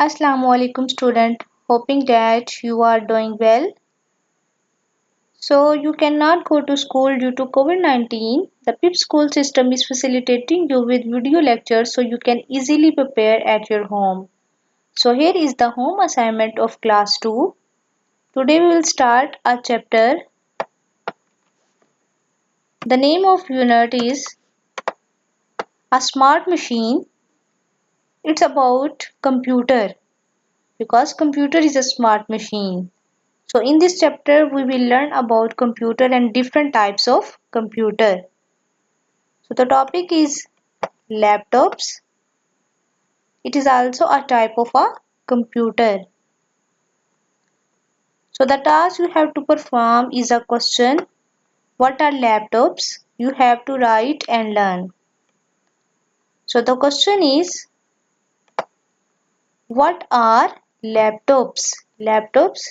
Assalamu alaikum student, hoping that you are doing well. So you cannot go to school due to COVID-19. The PIP school system is facilitating you with video lectures so you can easily prepare at your home. So here is the home assignment of class 2. Today we will start a chapter. The name of unit is a smart machine. It's about computer because computer is a smart machine. So in this chapter we will learn about computer and different types of computer. So the topic is laptops. It is also a type of a computer. So the task you have to perform is a question. What are laptops? You have to write and learn. So the question is what are laptops? Laptops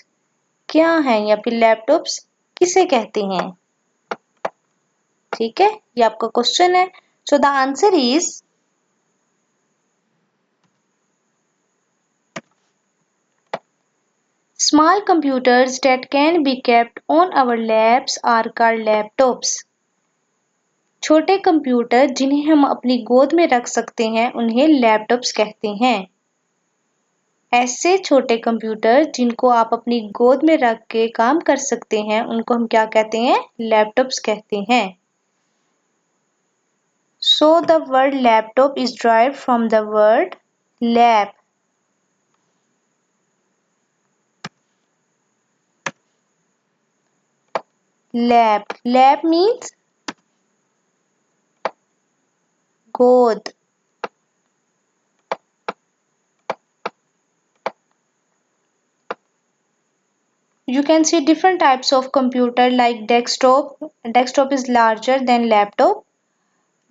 क्या हैं या फिर laptops किसे कहते हैं? ठीक है, ये आपका क्वेश्चन है. So the answer is small computers that can be kept on our laps are called laptops. छोटे कंप्यूटर जिन्हें हम अपनी गोद में रख सकते हैं उन्हें लैपटॉप्स कहते हैं. ऐसे छोटे कंप्यूटर जिनको आप अपनी गोद में रख के काम कर सकते हैं उनको हम क्या कहते हैं? लैपटॉप्स कहते हैं. So the word laptop is derived from the word lap. Lap means गोद. You can see different types of computer like desktop. Desktop is larger than laptop.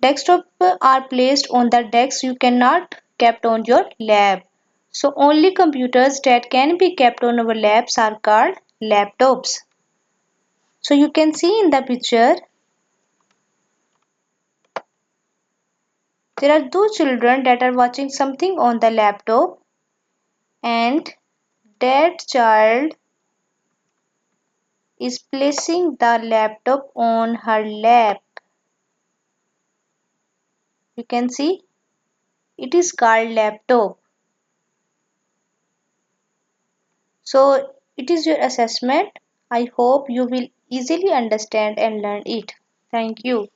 Desktop are placed on the desk. You cannot kept on your lap. So only computers that can be kept on our laps are called laptops. So you can see in the picture there are two children that are watching something on the laptop and that child is placing the laptop on her lap. You can see it is called laptop. So it is your assessment. I hope you will easily understand and learn it. Thank you.